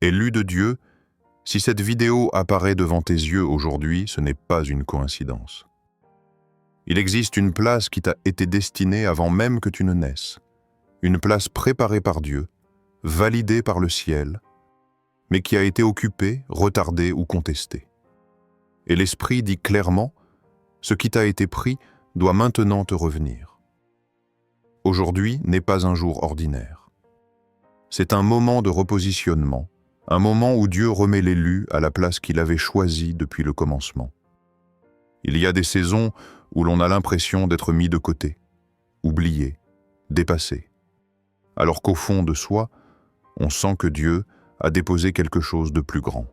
Élu de Dieu, si cette vidéo apparaît devant tes yeux aujourd'hui, ce n'est pas une coïncidence. Il existe une place qui t'a été destinée avant même que tu ne naisses, une place préparée par Dieu, validée par le ciel, mais qui a été occupée, retardée ou contestée. Et l'Esprit dit clairement, ce qui t'a été pris doit maintenant te revenir. Aujourd'hui n'est pas un jour ordinaire. C'est un moment de repositionnement, un moment où Dieu remet l'élu à la place qu'il avait choisie depuis le commencement. Il y a des saisons où l'on a l'impression d'être mis de côté, oublié, dépassé, alors qu'au fond de soi, on sent que Dieu a déposé quelque chose de plus grand.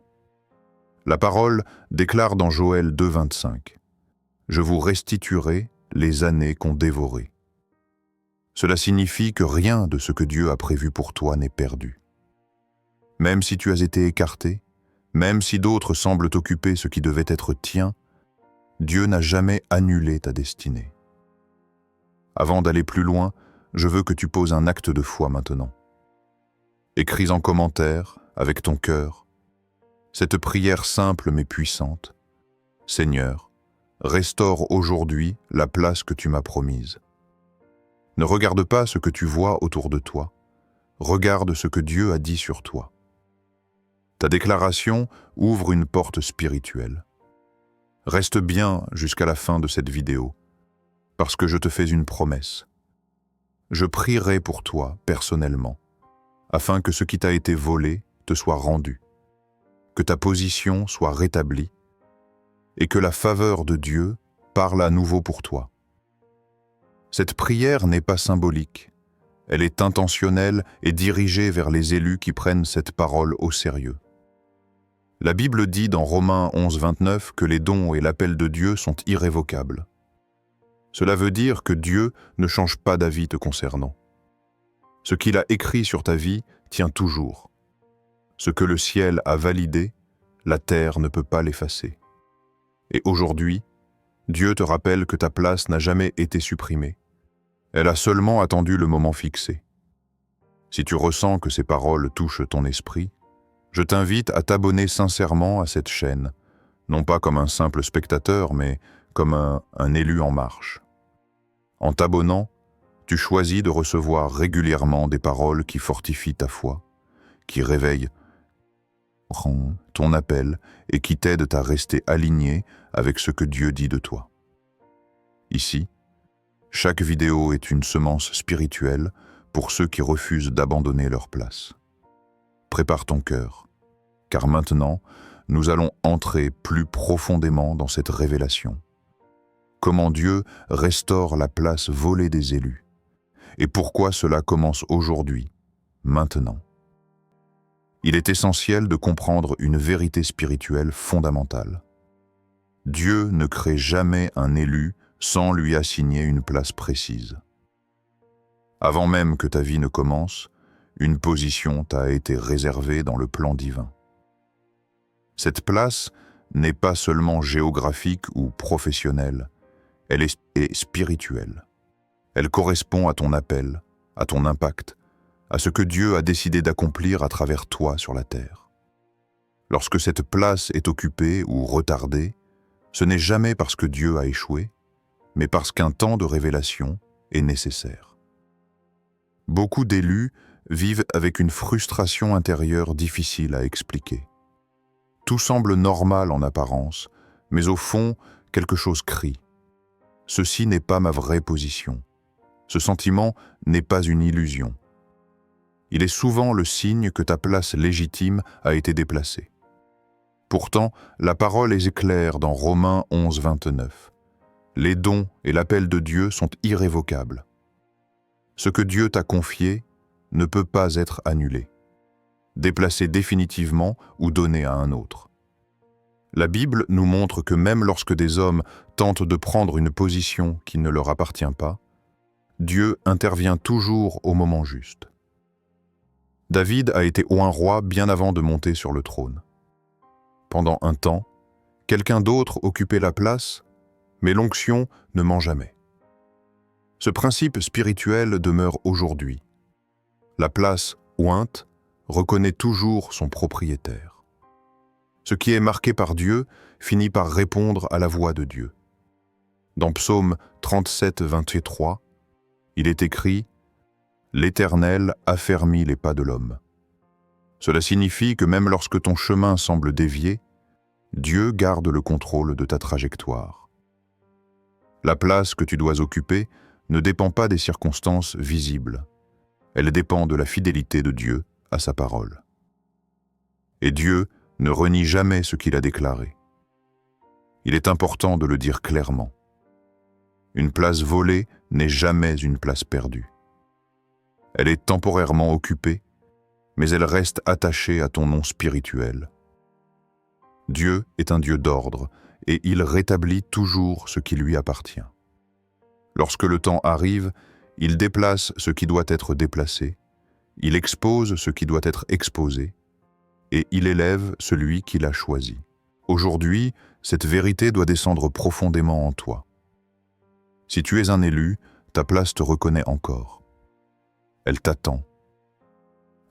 La parole déclare dans Joël 2,25 « Je vous restituerai les années qu'ont dévorées ». Cela signifie que rien de ce que Dieu a prévu pour toi n'est perdu. Même si tu as été écarté, même si d'autres semblent occuper ce qui devait être tien, Dieu n'a jamais annulé ta destinée. Avant d'aller plus loin, je veux que tu poses un acte de foi maintenant. Écris en commentaire, avec ton cœur, cette prière simple mais puissante. Seigneur, restaure aujourd'hui la place que tu m'as promise. Ne regarde pas ce que tu vois autour de toi, regarde ce que Dieu a dit sur toi. Ta déclaration ouvre une porte spirituelle. Reste bien jusqu'à la fin de cette vidéo, parce que je te fais une promesse. Je prierai pour toi, personnellement, afin que ce qui t'a été volé te soit rendu, que ta position soit rétablie, et que la faveur de Dieu parle à nouveau pour toi. Cette prière n'est pas symbolique, elle est intentionnelle et dirigée vers les élus qui prennent cette parole au sérieux. La Bible dit dans Romains 11,29 que les dons et l'appel de Dieu sont irrévocables. Cela veut dire que Dieu ne change pas d'avis te concernant. Ce qu'il a écrit sur ta vie tient toujours. Ce que le ciel a validé, la terre ne peut pas l'effacer. Et aujourd'hui, Dieu te rappelle que ta place n'a jamais été supprimée. Elle a seulement attendu le moment fixé. Si tu ressens que ces paroles touchent ton esprit, je t'invite à t'abonner sincèrement à cette chaîne, non pas comme un simple spectateur, mais comme un élu en marche. En t'abonnant, tu choisis de recevoir régulièrement des paroles qui fortifient ta foi, qui réveillent ton appel et qui t'aident à rester aligné avec ce que Dieu dit de toi. Ici, chaque vidéo est une semence spirituelle pour ceux qui refusent d'abandonner leur place. Prépare ton cœur, car maintenant, nous allons entrer plus profondément dans cette révélation. Comment Dieu restaure la place volée des élus, et pourquoi cela commence aujourd'hui, maintenant. Il est essentiel de comprendre une vérité spirituelle fondamentale. Dieu ne crée jamais un élu sans lui assigner une place précise. Avant même que ta vie ne commence, une position t'a été réservée dans le plan divin. Cette place n'est pas seulement géographique ou professionnelle, elle est spirituelle. Elle correspond à ton appel, à ton impact, à ce que Dieu a décidé d'accomplir à travers toi sur la terre. Lorsque cette place est occupée ou retardée, ce n'est jamais parce que Dieu a échoué, mais parce qu'un temps de révélation est nécessaire. Beaucoup d'élus vivent avec une frustration intérieure difficile à expliquer. Tout semble normal en apparence, mais au fond, quelque chose crie. Ceci n'est pas ma vraie position. Ce sentiment n'est pas une illusion. Il est souvent le signe que ta place légitime a été déplacée. Pourtant, la parole est claire dans Romains 11,29. Les dons et l'appel de Dieu sont irrévocables. Ce que Dieu t'a confié ne peut pas être annulé, déplacé définitivement ou donné à un autre. La Bible nous montre que même lorsque des hommes tentent de prendre une position qui ne leur appartient pas, Dieu intervient toujours au moment juste. David a été oint roi bien avant de monter sur le trône. Pendant un temps, quelqu'un d'autre occupait la place, mais l'onction ne ment jamais. Ce principe spirituel demeure aujourd'hui. La place ointe reconnaît toujours son propriétaire. Ce qui est marqué par Dieu finit par répondre à la voix de Dieu. Dans Psaume 37, 23, il est écrit « L'Éternel affermit les pas de l'homme ». Cela signifie que même lorsque ton chemin semble dévier, Dieu garde le contrôle de ta trajectoire. La place que tu dois occuper ne dépend pas des circonstances visibles. Elle dépend de la fidélité de Dieu à sa parole. Et Dieu ne renie jamais ce qu'il a déclaré. Il est important de le dire clairement. Une place volée n'est jamais une place perdue. Elle est temporairement occupée, mais elle reste attachée à ton nom spirituel. Dieu est un Dieu d'ordre et il rétablit toujours ce qui lui appartient. Lorsque le temps arrive, il déplace ce qui doit être déplacé, il expose ce qui doit être exposé et il élève celui qu'il a choisi. Aujourd'hui, cette vérité doit descendre profondément en toi. Si tu es un élu, ta place te reconnaît encore. Elle t'attend.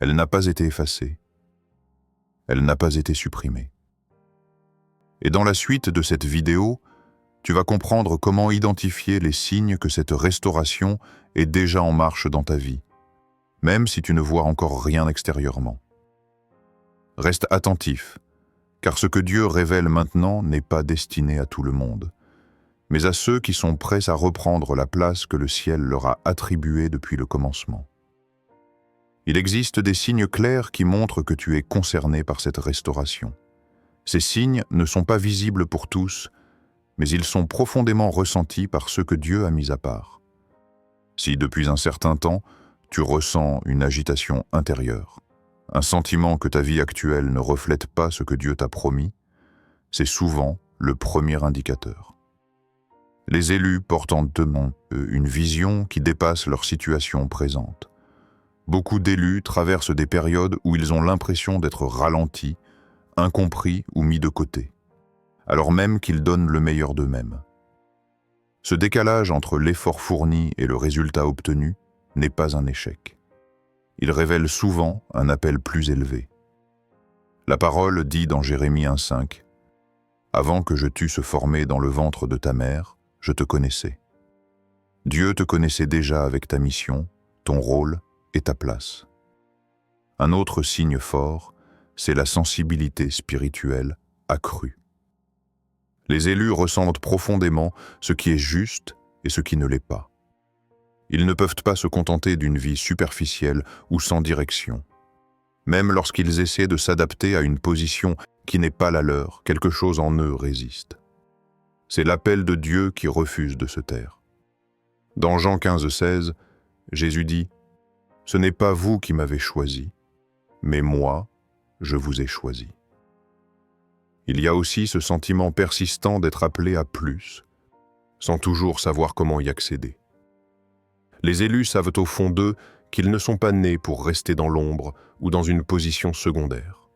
Elle n'a pas été effacée. Elle n'a pas été supprimée. Et dans la suite de cette vidéo, tu vas comprendre comment identifier les signes que cette restauration est déjà en marche dans ta vie, même si tu ne vois encore rien extérieurement. Reste attentif, car ce que Dieu révèle maintenant n'est pas destiné à tout le monde, mais à ceux qui sont prêts à reprendre la place que le ciel leur a attribuée depuis le commencement. Il existe des signes clairs qui montrent que tu es concerné par cette restauration. Ces signes ne sont pas visibles pour tous, mais ils sont profondément ressentis par ceux que Dieu a mis à part. Si depuis un certain temps, tu ressens une agitation intérieure, un sentiment que ta vie actuelle ne reflète pas ce que Dieu t'a promis, c'est souvent le premier indicateur. Les élus portent en eux une vision qui dépasse leur situation présente. Beaucoup d'élus traversent des périodes où ils ont l'impression d'être ralentis, incompris ou mis de côté, alors même qu'ils donnent le meilleur d'eux-mêmes. Ce décalage entre l'effort fourni et le résultat obtenu n'est pas un échec. Il révèle souvent un appel plus élevé. La parole dit dans Jérémie 1,5 « Avant que je t'eusse formé dans le ventre de ta mère, je te connaissais. » Dieu te connaissait déjà avec ta mission, ton rôle et ta place. Un autre signe fort, c'est la sensibilité spirituelle accrue. Les élus ressentent profondément ce qui est juste et ce qui ne l'est pas. Ils ne peuvent pas se contenter d'une vie superficielle ou sans direction. Même lorsqu'ils essaient de s'adapter à une position qui n'est pas la leur, quelque chose en eux résiste. C'est l'appel de Dieu qui refuse de se taire. Dans Jean 15,16, Jésus dit « Ce n'est pas vous qui m'avez choisi, mais moi, je vous ai choisi. » Il y a aussi ce sentiment persistant d'être appelé à plus, sans toujours savoir comment y accéder. Les élus savent au fond d'eux qu'ils ne sont pas nés pour rester dans l'ombre ou dans une position secondaire.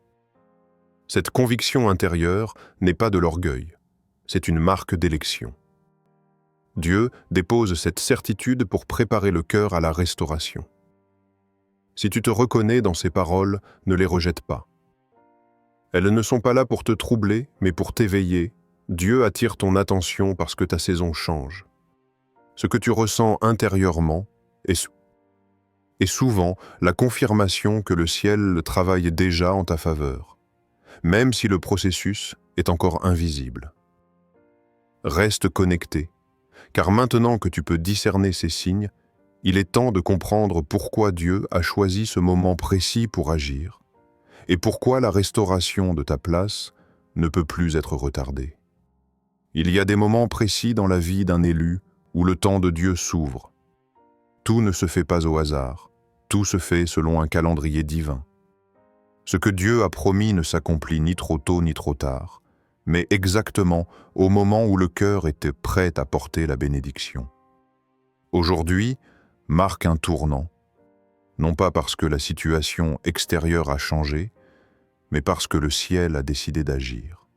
Cette conviction intérieure n'est pas de l'orgueil, c'est une marque d'élection. Dieu dépose cette certitude pour préparer le cœur à la restauration. Si tu te reconnais dans ces paroles, ne les rejette pas. Elles ne sont pas là pour te troubler, mais pour t'éveiller. Dieu attire ton attention parce que ta saison change. Ce que tu ressens intérieurement est souvent la confirmation que le ciel travaille déjà en ta faveur, même si le processus est encore invisible. Reste connecté, car maintenant que tu peux discerner ces signes, il est temps de comprendre pourquoi Dieu a choisi ce moment précis pour agir et pourquoi la restauration de ta place ne peut plus être retardée. Il y a des moments précis dans la vie d'un élu où le temps de Dieu s'ouvre. Tout ne se fait pas au hasard, tout se fait selon un calendrier divin. Ce que Dieu a promis ne s'accomplit ni trop tôt ni trop tard, mais exactement au moment où le cœur était prêt à porter la bénédiction. Aujourd'hui marque un tournant, non pas parce que la situation extérieure a changé, mais parce que le ciel a décidé d'agir.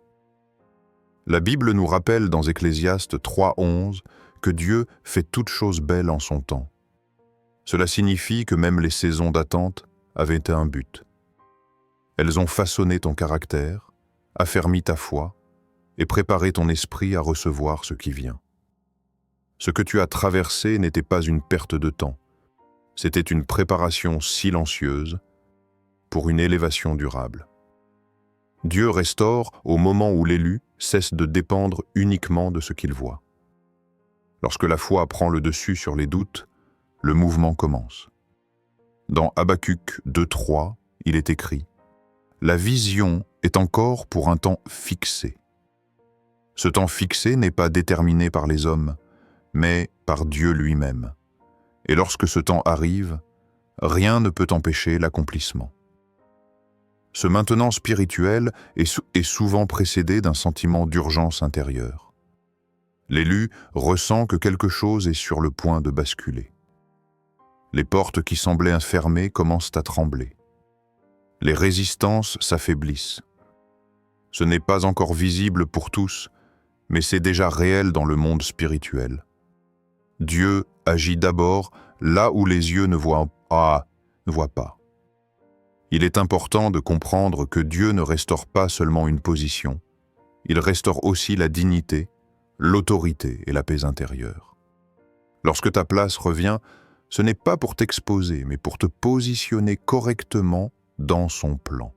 La Bible nous rappelle dans Ecclésiaste 3,11 que Dieu fait toutes choses belles en son temps. Cela signifie que même les saisons d'attente avaient un but. Elles ont façonné ton caractère, affermi ta foi et préparé ton esprit à recevoir ce qui vient. Ce que tu as traversé n'était pas une perte de temps, c'était une préparation silencieuse pour une élévation durable. Dieu restaure au moment où l'élu cesse de dépendre uniquement de ce qu'il voit. Lorsque la foi prend le dessus sur les doutes, le mouvement commence. Dans Habacuc 2:3, il est écrit « La vision est encore pour un temps fixé. » Ce temps fixé n'est pas déterminé par les hommes, mais par Dieu lui-même. Et lorsque ce temps arrive, rien ne peut empêcher l'accomplissement. Ce maintenant spirituel est souvent précédé d'un sentiment d'urgence intérieure. L'élu ressent que quelque chose est sur le point de basculer. Les portes qui semblaient fermées commencent à trembler. Les résistances s'affaiblissent. Ce n'est pas encore visible pour tous, mais c'est déjà réel dans le monde spirituel. Dieu agit d'abord là où les yeux ne voient pas. Il est important de comprendre que Dieu ne restaure pas seulement une position, il restaure aussi la dignité, l'autorité et la paix intérieure. Lorsque ta place revient, ce n'est pas pour t'exposer, mais pour te positionner correctement dans son plan.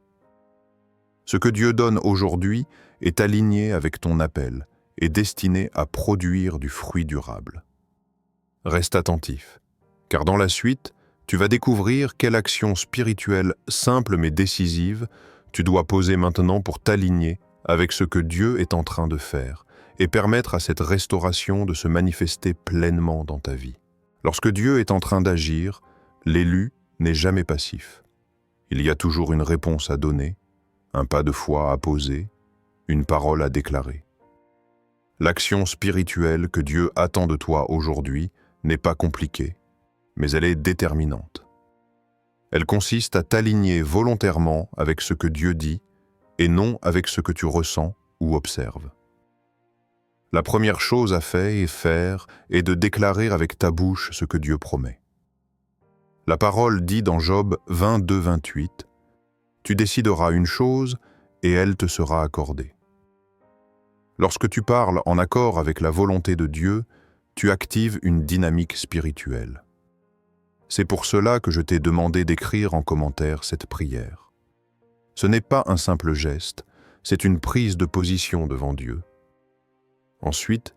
Ce que Dieu donne aujourd'hui est aligné avec ton appel et destiné à produire du fruit durable. Reste attentif, car dans la suite, tu vas découvrir quelle action spirituelle simple mais décisive tu dois poser maintenant pour t'aligner avec ce que Dieu est en train de faire et permettre à cette restauration de se manifester pleinement dans ta vie. Lorsque Dieu est en train d'agir, l'élu n'est jamais passif. Il y a toujours une réponse à donner, un pas de foi à poser, une parole à déclarer. L'action spirituelle que Dieu attend de toi aujourd'hui n'est pas compliquée, mais elle est déterminante. Elle consiste à t'aligner volontairement avec ce que Dieu dit et non avec ce que tu ressens ou observes. La première chose à faire est de déclarer avec ta bouche ce que Dieu promet. La parole dit dans Job 22-28, « Tu décideras une chose et elle te sera accordée. » Lorsque tu parles en accord avec la volonté de Dieu, tu actives une dynamique spirituelle. C'est pour cela que je t'ai demandé d'écrire en commentaire cette prière. Ce n'est pas un simple geste, c'est une prise de position devant Dieu. Ensuite,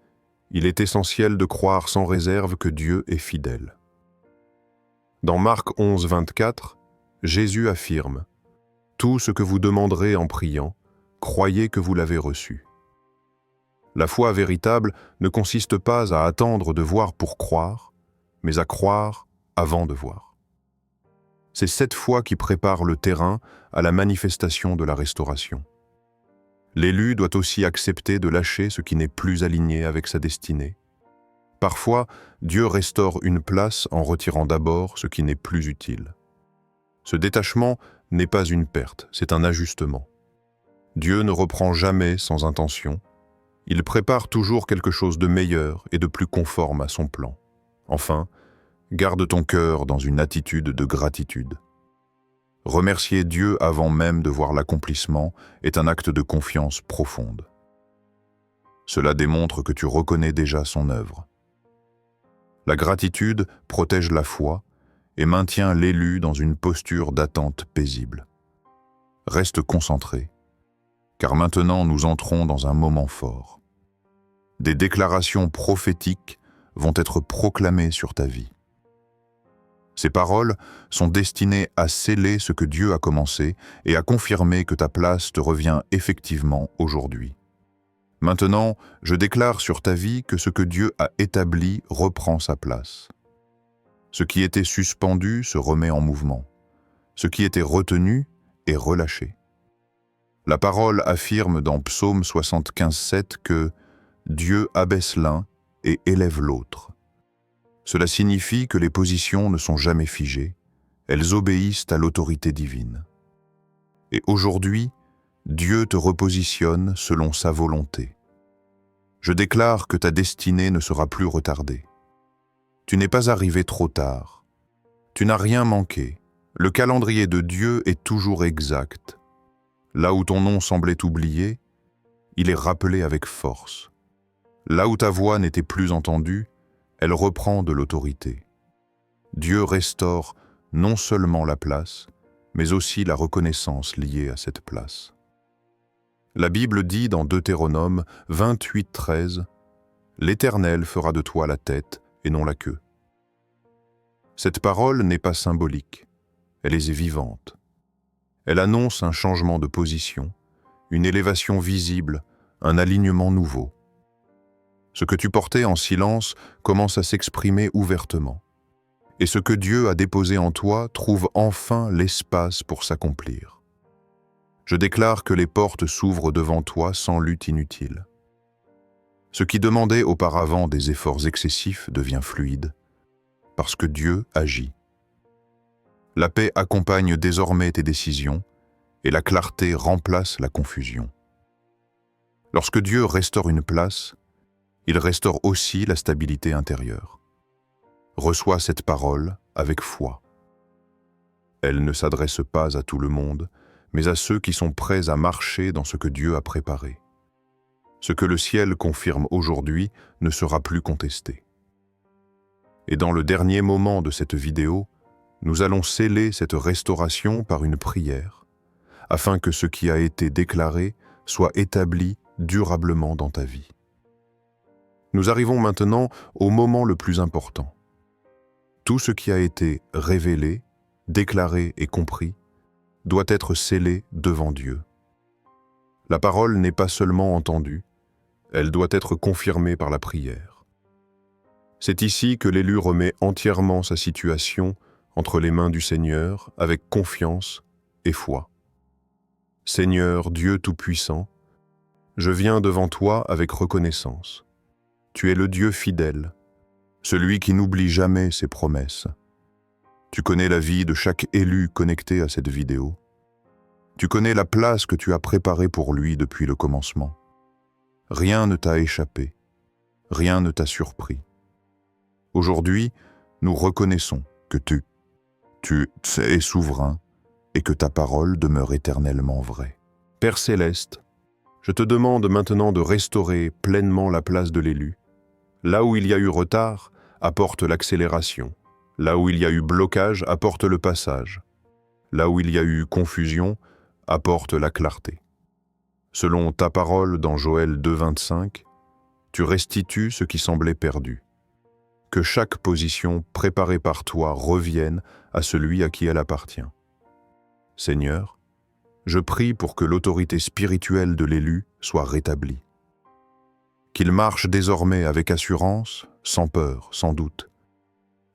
il est essentiel de croire sans réserve que Dieu est fidèle. Dans Marc 11-24, Jésus affirme « Tout ce que vous demanderez en priant, croyez que vous l'avez reçu. » La foi véritable ne consiste pas à attendre de voir pour croire, mais à croire avant de voir. C'est cette foi qui prépare le terrain à la manifestation de la restauration. L'élu doit aussi accepter de lâcher ce qui n'est plus aligné avec sa destinée. Parfois, Dieu restaure une place en retirant d'abord ce qui n'est plus utile. Ce détachement n'est pas une perte, c'est un ajustement. Dieu ne reprend jamais sans intention. Il prépare toujours quelque chose de meilleur et de plus conforme à son plan. Enfin, garde ton cœur dans une attitude de gratitude. Remercier Dieu avant même de voir l'accomplissement est un acte de confiance profonde. Cela démontre que tu reconnais déjà son œuvre. La gratitude protège la foi et maintient l'élu dans une posture d'attente paisible. Reste concentré, car maintenant nous entrons dans un moment fort. Des déclarations prophétiques vont être proclamées sur ta vie. Ces paroles sont destinées à sceller ce que Dieu a commencé et à confirmer que ta place te revient effectivement aujourd'hui. Maintenant, je déclare sur ta vie que ce que Dieu a établi reprend sa place. Ce qui était suspendu se remet en mouvement. Ce qui était retenu est relâché. La parole affirme dans Psaume 75:7 que Dieu abaisse l'un et élève l'autre. Cela signifie que les positions ne sont jamais figées, elles obéissent à l'autorité divine. Et aujourd'hui, Dieu te repositionne selon sa volonté. Je déclare que ta destinée ne sera plus retardée. Tu n'es pas arrivé trop tard. Tu n'as rien manqué. Le calendrier de Dieu est toujours exact Là où ton nom semblait oublié, il est rappelé avec force. Là où ta voix n'était plus entendue, elle reprend de l'autorité. Dieu restaure non seulement la place, mais aussi la reconnaissance liée à cette place. La Bible dit dans Deutéronome 28:13 « L'Éternel fera de toi la tête et non la queue ». Cette parole n'est pas symbolique, elle est vivante. Elle annonce un changement de position, une élévation visible, un alignement nouveau. Ce que tu portais en silence commence à s'exprimer ouvertement. Et ce que Dieu a déposé en toi trouve enfin l'espace pour s'accomplir. Je déclare que les portes s'ouvrent devant toi sans lutte inutile. Ce qui demandait auparavant des efforts excessifs devient fluide, parce que Dieu agit. La paix accompagne désormais tes décisions, et la clarté remplace la confusion. Lorsque Dieu restaure une place, il restaure aussi la stabilité intérieure. Reçois cette parole avec foi. Elle ne s'adresse pas à tout le monde, mais à ceux qui sont prêts à marcher dans ce que Dieu a préparé. Ce que le ciel confirme aujourd'hui ne sera plus contesté. Et dans le dernier moment de cette vidéo, nous allons sceller cette restauration par une prière, afin que ce qui a été déclaré soit établi durablement dans ta vie. Nous arrivons maintenant au moment le plus important. Tout ce qui a été révélé, déclaré et compris doit être scellé devant Dieu. La parole n'est pas seulement entendue, elle doit être confirmée par la prière. C'est ici que l'élu remet entièrement sa situation entre les mains du Seigneur avec confiance et foi. Seigneur Dieu Tout-Puissant, je viens devant toi avec reconnaissance. Tu es le Dieu fidèle, celui qui n'oublie jamais ses promesses. Tu connais la vie de chaque élu connecté à cette vidéo. Tu connais la place que tu as préparée pour lui depuis le commencement. Rien ne t'a échappé, rien ne t'a surpris. Aujourd'hui, nous reconnaissons que tu es souverain et que ta parole demeure éternellement vraie. Père Céleste, je te demande maintenant de restaurer pleinement la place de l'élu. Là où il y a eu retard, apporte l'accélération. Là où il y a eu blocage, apporte le passage. Là où il y a eu confusion, apporte la clarté. Selon ta parole dans Joël 2:25, tu restitues ce qui semblait perdu. Que chaque position préparée par toi revienne à celui à qui elle appartient. Seigneur, je prie pour que l'autorité spirituelle de l'élu soit rétablie. Qu'il marche désormais avec assurance, sans peur, sans doute,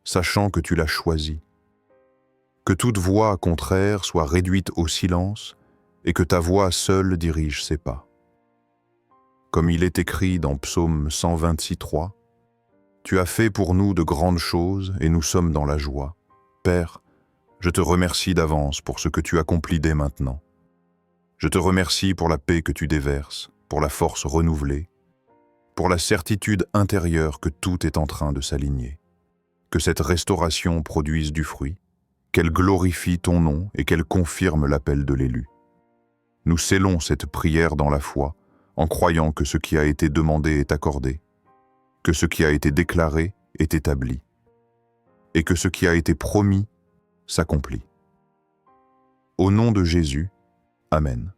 sachant que tu l'as choisi. Que toute voix contraire soit réduite au silence et que ta voix seule dirige ses pas. Comme il est écrit dans Psaume 126:3, tu as fait pour nous de grandes choses et nous sommes dans la joie. Père, je te remercie d'avance pour ce que tu accomplis dès maintenant. Je te remercie pour la paix que tu déverses, pour la force renouvelée, pour la certitude intérieure que tout est en train de s'aligner. Que cette restauration produise du fruit, qu'elle glorifie ton nom et qu'elle confirme l'appel de l'élu. Nous scellons cette prière dans la foi, en croyant que ce qui a été demandé est accordé, que ce qui a été déclaré est établi, et que ce qui a été promis s'accomplit. Au nom de Jésus, Amen.